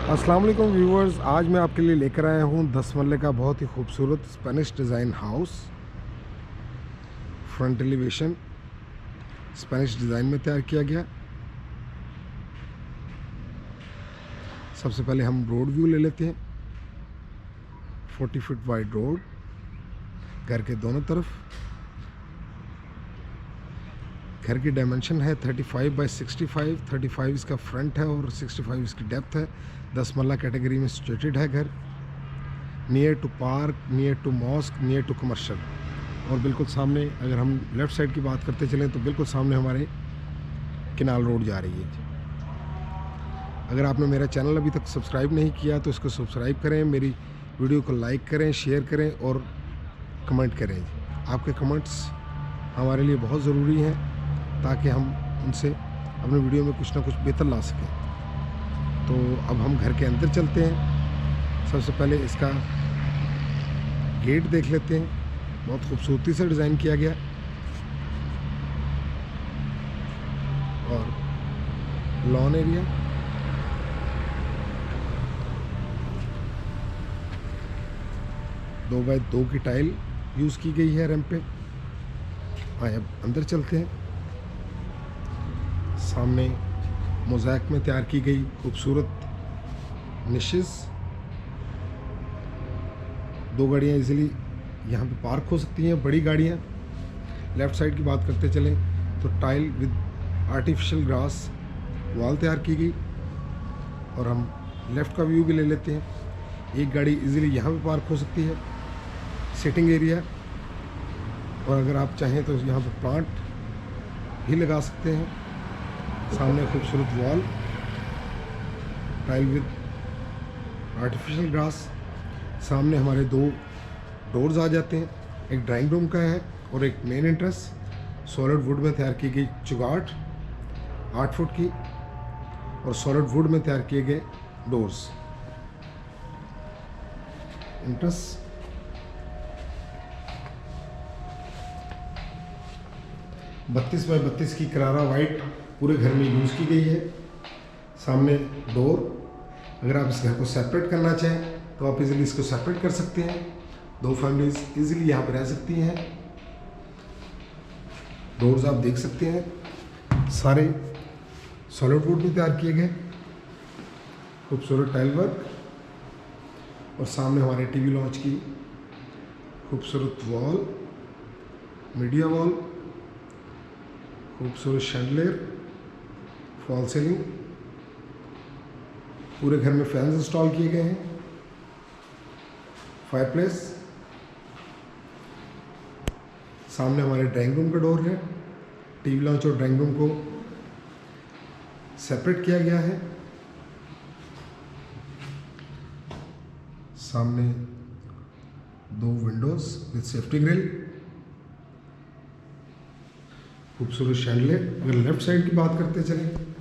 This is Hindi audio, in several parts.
अस्सलाम वालेकुम व्यूवर्स, आज मैं आपके लिए लेकर आया हूँ 10 मरले का बहुत ही खूबसूरत Spanish design house. Front elevation Spanish design में तैयार किया गया। सबसे पहले हम रोड व्यू ले लेते हैं। 40 फीट वाइड रोड घर के दोनों तरफ। घर की डायमेंशन है 35 बाई 65। 35 इसका फ्रंट है और 65 इसकी डेप्थ है। 10 मरला कैटेगरी में सिचुएटेड है घर। Near to park, near to mosque, near to commercial. और बिल्कुल सामने अगर हम लेफ़्ट साइड की बात करते चलें तो बिल्कुल सामने हमारे किनाल रोड जा रही है। अगर आपने मेरा चैनल अभी तक सब्सक्राइब नहीं किया तो इसको सब्सक्राइब करें, मेरी वीडियो को लाइक करें, शेयर करें और कमेंट करें। आपके कमेंट्स हमारे लिए बहुत ज़रूरी हैं ताकि हम उनसे अपने वीडियो में कुछ ना कुछ बेहतर ला सकें। तो अब हम घर के अंदर चलते हैं। सबसे पहले इसका गेट देख लेते हैं। बहुत खूबसूरती से डिज़ाइन किया गया और लॉन एरिया। दो बाय 2 की टाइल यूज़ की गई है रैंप पे। आइए अब अंदर चलते हैं। सामने मोज़ैक में तैयार की गई खूबसूरत निशेस। 2 गाड़ियाँ इजीली यहाँ पे पार्क हो सकती हैं, बड़ी गाड़ियाँ। लेफ़्ट साइड की बात करते चलें तो tile with artificial grass wall तैयार की गई। और हम लेफ़्ट का व्यू भी ले लेते हैं। एक गाड़ी इजीली यहाँ पे पार्क हो सकती है, सिटिंग एरिया। और अगर आप चाहें तो यहाँ पे प्लांट भी लगा सकते हैं। सामने खूबसूरत wall, tile with artificial grass. सामने हमारे 2 डोर्स आ जाते हैं। एक ड्राइंग रूम का है और एक मेन एंट्रेंस। सॉलिड वुड में तैयार की गई चुगाट 8 फुट की और सॉलिड वुड में तैयार किए गए डोर्स। एंट्रेंस 32 बाय 32 की करारा वाइट पूरे घर में यूज़ की गई है। सामने डोर। अगर आप इस घर को सेपरेट करना चाहें तो आप इजीली इसको सेपरेट कर सकते हैं। 2 फैमिलीज इजीली यहाँ पर रह सकती हैं। डोर्स आप देख सकते हैं सारे सॉलिड वुड में तैयार किए गए। खूबसूरत टाइल वर्क और सामने हमारे टीवी लॉन्च की खूबसूरत वॉल, मीडिया वॉल, खूबसूरत शैंडलियर, फॉल सीलिंग। पूरे घर में फैंस इंस्टॉल किए गए हैं। फायरप्लेस। सामने हमारे ड्राइंग रूम का डोर है। टीवी लॉन्च और ड्राइंग रूम को सेपरेट किया गया है। सामने 2 विंडोज विद सेफ्टी ग्रिल, खूबसूरत शैंडलियर। अगर लेफ़्ट साइड की बात करते चलें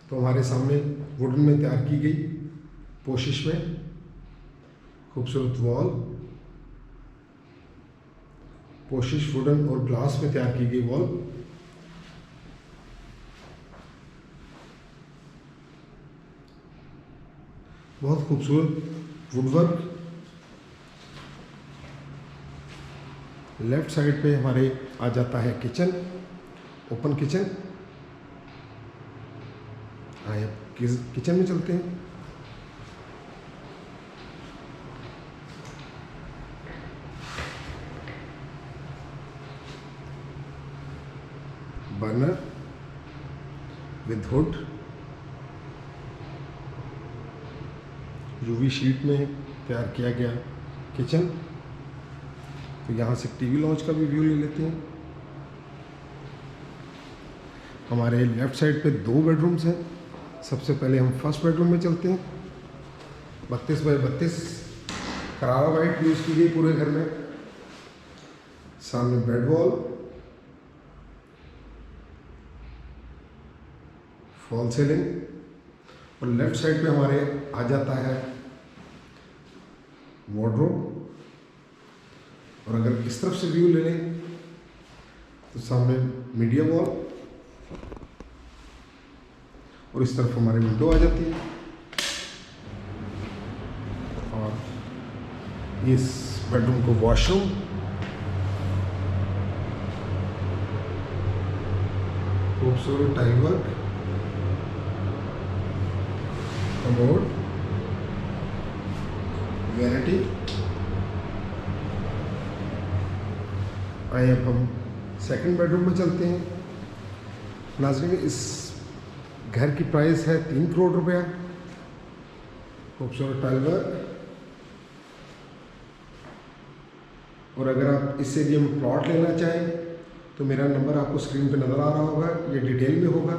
तो हमारे सामने वुडन में तैयार की गई पोशिश में खूबसूरत वॉल, पोशिश वुडन और ग्लास में तैयार की गई वॉल। बहुत खूबसूरत वुडवर्क। लेफ्ट साइड पे हमारे आ जाता है किचन, ओपन किचन। आइए अब किचन में चलते हैं। Burner with hood, UV sheet में तैयार किया गया किचन। तो यहाँ से टीवी लॉन्च का भी व्यू ले लेते हैं। हमारे लेफ़्ट साइड पे 2 बेडरूम्स हैं। सबसे पहले हम फर्स्ट बेडरूम में चलते हैं। 32 बाय 32 करारा वाइट यूज़ की गई पूरे घर में। सामने बेड वॉल, फॉल सीलिंग और लेफ़्ट साइड पे हमारे आ जाता है वार्डरोब। और अगर इस तरफ से व्यू ले लें तो सामने मीडिया वॉल और इस तरफ हमारी विंडो आ जाती है। इस बेडरूम को वॉशरूम, खूबसूरत टाइल वर्क, कमोड, वैनिटी। आइए अब हम सेकंड बेडरूम में चलते हैं। नाज़रीन, इस घर की प्राइस है 3 करोड़ रुपया। खूबसूरत टाइल वर्क। और अगर आप इस एरिया में प्लॉट लेना चाहें तो मेरा नंबर आपको स्क्रीन पे नज़र आ रहा होगा, ये डिटेल में होगा।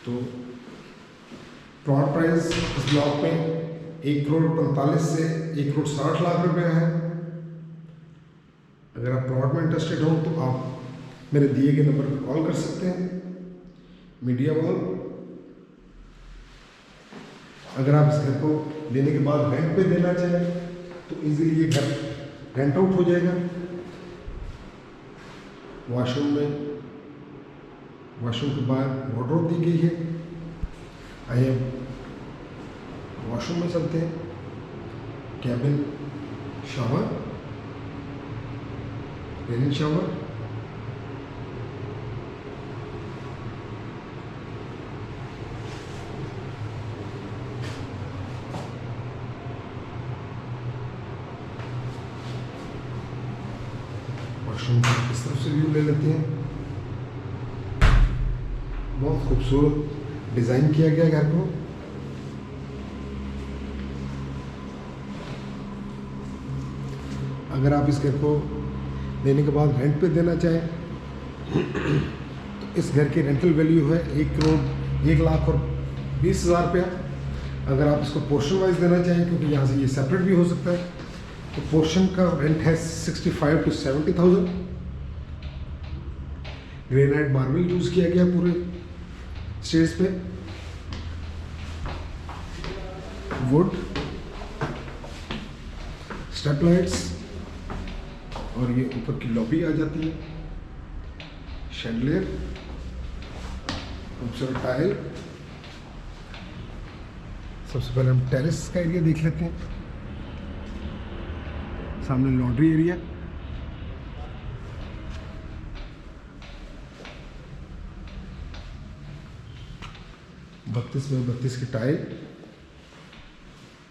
तो प्लॉट प्राइस इस ब्लॉक में 1 करोड़ 45 से 1 करोड़ 60 लाख रुपया है। अगर आप प्लॉट में इंटरेस्टेड हो तो आप मेरे दिए गए नंबर पर कॉल कर सकते हैं। Media wall. अगर आप इस घर को लेने के बाद रेंट पे देना चाहें तो इजीली ये घर रेंट आउट हो जाएगा। वॉशरूम के बाहर वार्डरोब दी गई है। आइए वॉशरूम में चलते हैं। Cabin, shower, raining shower, washroom का इस तरफ से व्यू ले लेते हैं। बहुत खूबसूरत डिज़ाइन किया गया घर को। अगर आप इस घर को लेने के बाद रेंट पे देना चाहें तो इस घर की रेंटल वैल्यू है 1 करोड़ 1 लाख और 20 हज़ार रुपया। अगर आप इसको पोर्शन वाइज देना चाहें, क्योंकि यहाँ से ये सेपरेट भी हो सकता है, तो पोर्शन का रेंट है 65 to 70,000। ग्रेनाइट मार्बल यूज़ किया गया पूरे स्टेज पे। वुड, स्टेप लाइट्स, और ये ऊपर की लॉबी आ जाती है। शैंडलियर, खूबसूरत टाइल। सबसे पहले हम टेरेस का एरिया देख लेते हैं। सामने लॉन्ड्री एरिया, बत्तीस में 32 की टाइल।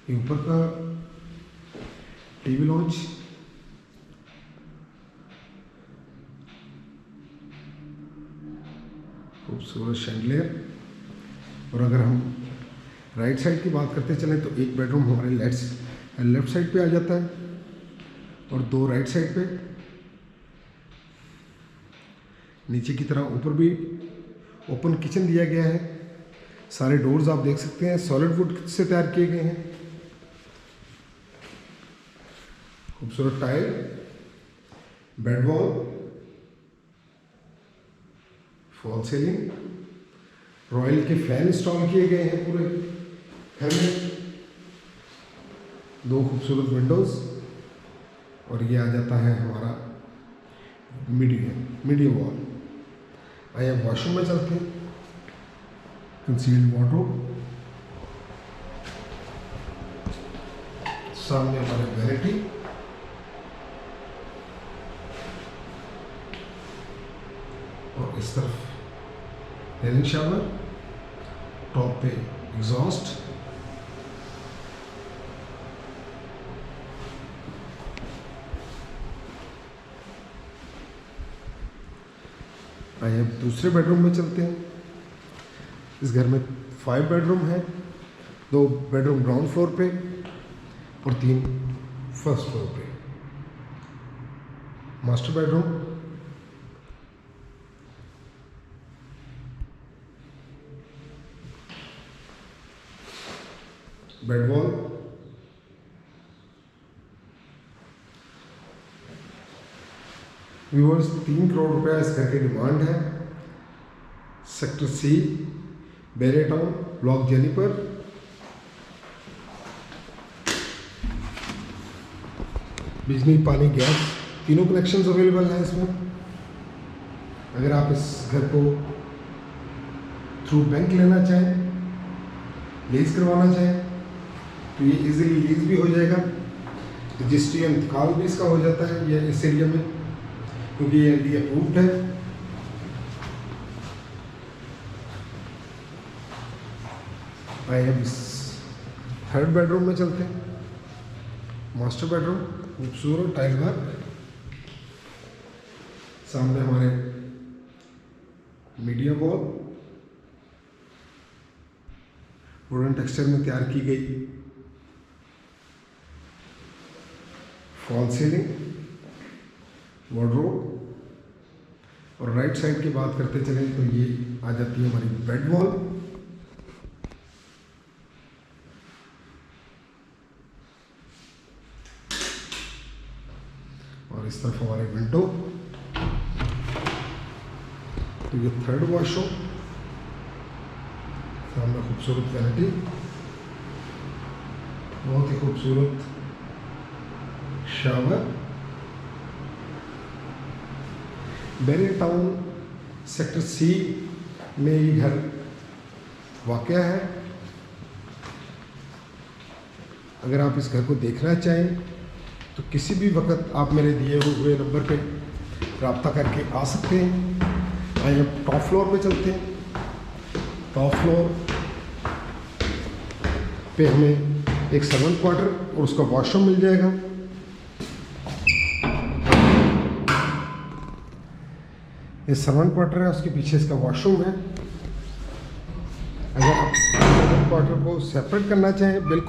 ये ऊपर का टीवी लॉन्च, खूबसूरत शैंडलियर। और अगर हम राइट साइड की बात करते चलें तो एक बेडरूम हमारे लेफ्ट साइड पे आ जाता है और 2 राइट साइड पे। नीचे की तरफ ऊपर भी ओपन किचन दिया गया है। सारे डोर्स आप देख सकते हैं सॉलिड वुड से तैयार किए गए हैं। खूबसूरत tile, bed wall, fall ceiling, royal के फैन इंस्टॉल किए गए हैं पूरे घर में। 2 खूबसूरत विंडोज, और ये आ जाता है हमारा मीडियम वॉल। आइए वॉशरूम में चलते हैं। कंसील्ड वार्डरोब, सामने हमारे वैनिटी, और इस तरफ रेनिंग शावर, टॉप पे एग्जॉस्ट। आइए अब दूसरे बेडरूम में चलते हैं। इस घर में 5 बेडरूम है। 2 बेडरूम ग्राउंड फ्लोर पे और 3 फर्स्ट फ्लोर पे। Master bedroom, bed wall, viewers 3 crore रुपया इस घर की डिमांड है। सेक्टर C, बेरे टाउन, ब्लॉक जेनीपर। बिजली, पानी, गैस तीनों कनेक्शंस अवेलेबल हैं इसमें। अगर आप इस घर को थ्रू बैंक लेना चाहें, लीज करवाना चाहें तो ये इजीली लीज भी हो जाएगा, रजिस्ट्री इंतकाल भी इसका हो जाता है ये इस एरिया में, क्योंकि ये एनडी अप्रूव्ड है। आइए अब इस थर्ड बेडरूम में चलते हैं। मास्टर बेडरूम, खूबसूरत टाइल वर्क, सामने हमारे मीडिया वॉल, वुडन टेक्सचर में तैयार की गई फॉल सीलिंग, वार्डरोब, और राइट साइड की बात करते चलें तो ये आ जाती है हमारी बेड वॉल, और इस तरफ हमारे विंडो। तो ये थर्ड वॉशरूम, सामने खूबसूरत वैनिटी, बहुत ही खूबसूरत shower. Bahria Town sector C में ये घर वाक़या है। अगर आप इस घर को देखना चाहें तो किसी भी वक्त आप मेरे दिए हुए नंबर पे रब्ता करके आ सकते हैं। आइए हम टॉप फ्लोर पे चलते हैं। टॉप फ्लोर पे हमें एक सर्वेंट क्वार्टर और उसका वॉशरूम मिल जाएगा। ये सर्वेंट क्वार्टर है, उसके पीछे इसका वॉशरूम है। अगर आप सर्वेंट क्वार्टर को सेपरेट करना चाहें, बिल्कुल